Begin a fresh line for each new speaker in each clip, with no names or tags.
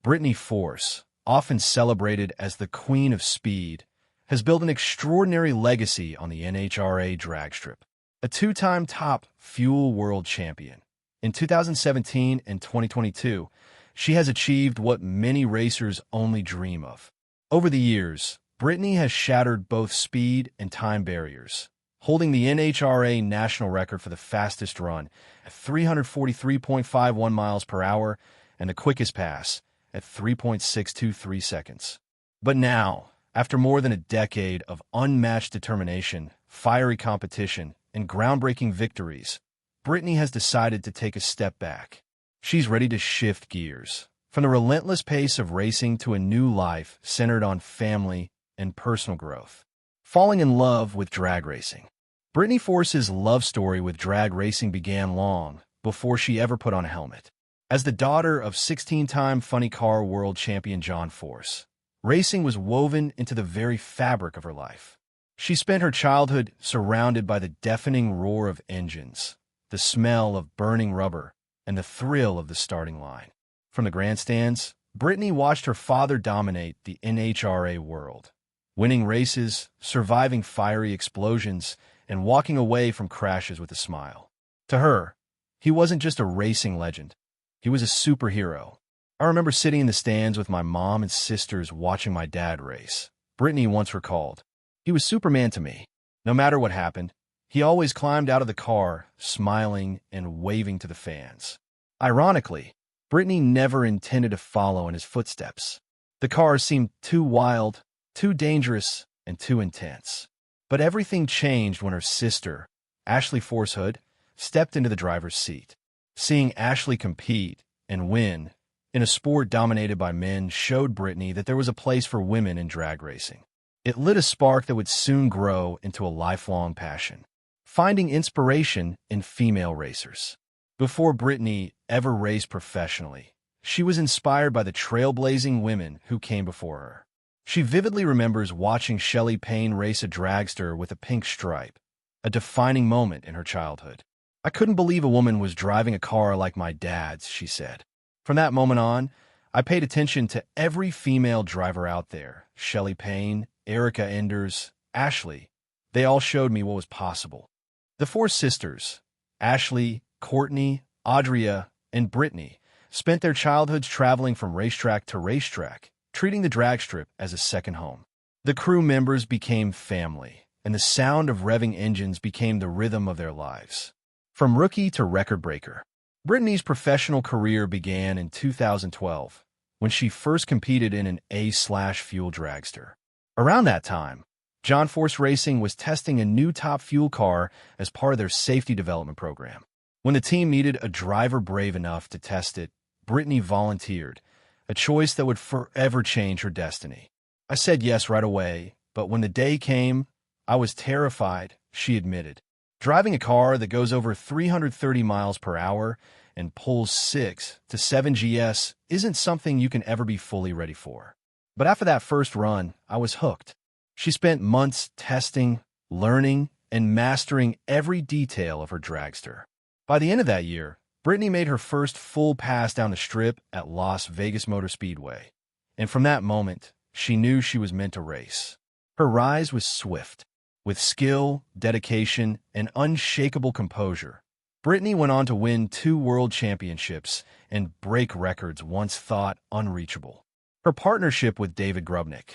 Brittany Force, often celebrated as the Queen of Speed, has built an extraordinary legacy on the NHRA dragstrip. A two-time top fuel world champion. In 2017 and 2022, she has achieved what many racers only dream of. Over the years, Brittany has shattered both speed and time barriers, holding the NHRA national record for the fastest run at 343.51 miles per hour and the quickest pass at 3.623 seconds. But now, after more than a decade of unmatched determination, fiery competition, and groundbreaking victories, Brittany has decided to take a step back. She's ready to shift gears, from the relentless pace of racing to a new life centered on family and personal growth. Falling in love with drag racing. Brittany Force's love story with drag racing began long before she ever put on a helmet. As the daughter of 16-time funny car world champion John Force, racing was woven into the very fabric of her life. She spent her childhood surrounded by the deafening roar of engines, the smell of burning rubber, and the thrill of the starting line. From the grandstands, Brittany watched her father dominate the NHRA world, winning races, surviving fiery explosions, and walking away from crashes with a smile. To her, he wasn't just a racing legend. He was a superhero. I remember sitting in the stands with my mom and sisters watching my dad race. Brittany once recalled, "He was Superman to me. No matter what happened, he always climbed out of the car, smiling and waving to the fans." Ironically, Brittany never intended to follow in his footsteps. The cars seemed too wild, too dangerous, and too intense. But everything changed when her sister, Ashley Force Hood, stepped into the driver's seat. Seeing Ashley compete and win in a sport dominated by men showed Brittany that there was a place for women in drag racing. It lit a spark that would soon grow into a lifelong passion, finding inspiration in female racers. Before Brittany ever raced professionally, she was inspired by the trailblazing women who came before her. She vividly remembers watching Shelley Payne race a dragster with a pink stripe, a defining moment in her childhood. "I couldn't believe a woman was driving a car like my dad's," she said. From that moment on, I paid attention to every female driver out there. Shelley Payne, Erica Enders, Ashley. They all showed me what was possible. The four sisters, Ashley, Courtney, Audria, and Brittany, spent their childhoods traveling from racetrack to racetrack, treating the drag strip as a second home. The crew members became family, and the sound of revving engines became the rhythm of their lives. From rookie to record breaker, Brittany's professional career began in 2012, when she first competed in an A/fuel dragster. Around that time, John Force Racing was testing a new top fuel car as part of their safety development program. When the team needed a driver brave enough to test it, Brittany volunteered, a choice that would forever change her destiny. "I said yes right away, but when the day came, I was terrified," she admitted. Driving a car that goes over 330 miles per hour and pulls 6 to 7 GS isn't something you can ever be fully ready for. But after that first run, I was hooked. She spent months testing, learning, and mastering every detail of her dragster. By the end of that year, Brittany made her first full pass down the strip at Las Vegas Motor Speedway. And from that moment, she knew she was meant to race. Her rise was swift. With skill, dedication, and unshakable composure, Brittany went on to win 2 world championships and break records once thought unreachable. Her partnership with David Grubnick,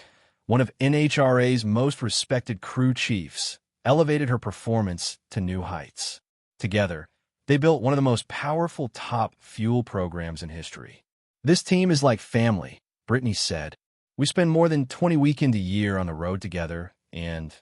one of NHRA's most respected crew chiefs, elevated her performance to new heights. Together, they built one of the most powerful top fuel programs in history. "This team is like family," Brittany said. "We spend more than 20 weekends a year on the road together, and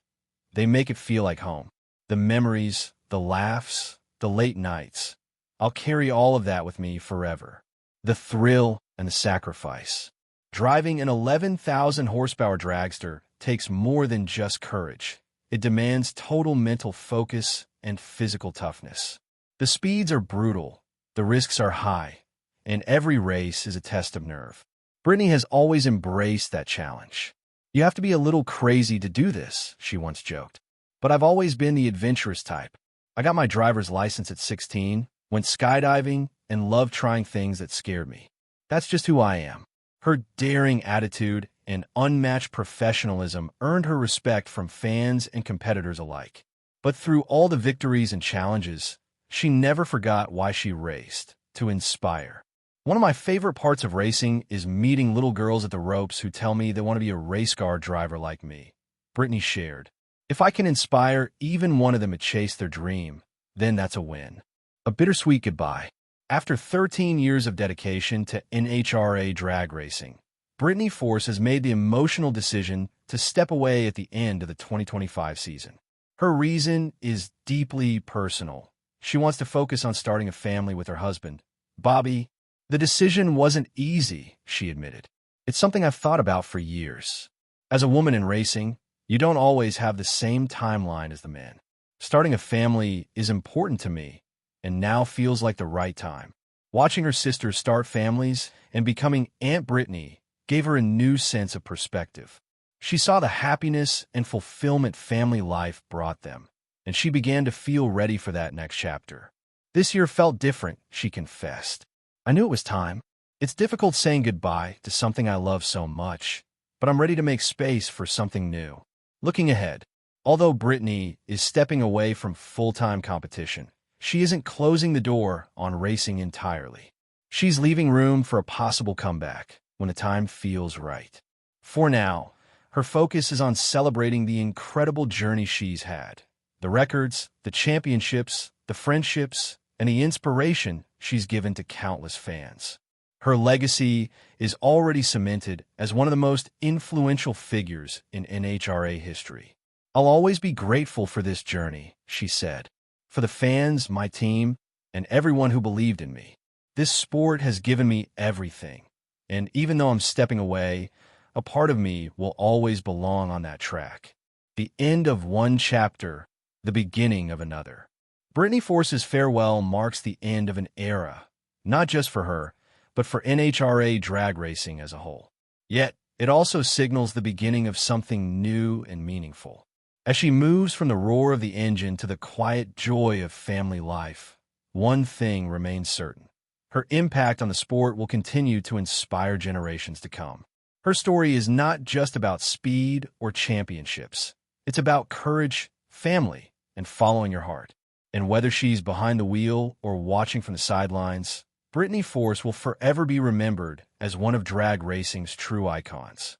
they make it feel like home. The memories, the laughs, the late nights. I'll carry all of that with me forever. The thrill and the sacrifice. Driving an 11,000 horsepower dragster takes more than just courage. It demands total mental focus and physical toughness. The speeds are brutal, the risks are high, and every race is a test of nerve." Brittany has always embraced that challenge. "You have to be a little crazy to do this," she once joked. "But I've always been the adventurous type. I got my driver's license at 16, went skydiving, and loved trying things that scared me. That's just who I am." Her daring attitude and unmatched professionalism earned her respect from fans and competitors alike. But through all the victories and challenges, she never forgot why she raced: to inspire. One of my favorite parts of racing is meeting little girls at the ropes who tell me they want to be a race car driver like me, Brittany shared. If I can inspire even one of them to chase their dream, then that's a win. A bittersweet goodbye. After 13 years of dedication to NHRA drag racing, Brittany Force has made the emotional decision to step away at the end of the 2025 season. Her reason is deeply personal. She wants to focus on starting a family with her husband, Bobby. The decision wasn't easy, she admitted. It's something I've thought about for years. As a woman in racing, you don't always have the same timeline as the man. Starting a family is important to me, and now feels like the right time. Watching her sisters start families and becoming Aunt Brittany gave her a new sense of perspective. She saw the happiness and fulfillment family life brought them, and she began to feel ready for that next chapter. This year felt different, she confessed. I knew it was time. It's difficult saying goodbye to something I love so much, but I'm ready to make space for something new. Looking ahead, although Brittany is stepping away from full-time competition, she isn't closing the door on racing entirely. She's leaving room for a possible comeback when the time feels right. For now, her focus is on celebrating the incredible journey she's had, the records, the championships, the friendships, and the inspiration she's given to countless fans. Her legacy is already cemented as one of the most influential figures in NHRA history. I'll always be grateful for this journey, she said. For the fans, my team, and everyone who believed in me. This sport has given me everything, and even though I'm stepping away, a part of me will always belong on that track. The end of one chapter, the beginning of another. Brittany Force's farewell marks the end of an era, not just for her, but for NHRA drag racing as a whole. Yet, it also signals the beginning of something new and meaningful. As she moves from the roar of the engine to the quiet joy of family life, one thing remains certain. Her impact on the sport will continue to inspire generations to come. Her story is not just about speed or championships. It's about courage, family, and following your heart. And whether she's behind the wheel or watching from the sidelines, Brittany Force will forever be remembered as one of drag racing's true icons.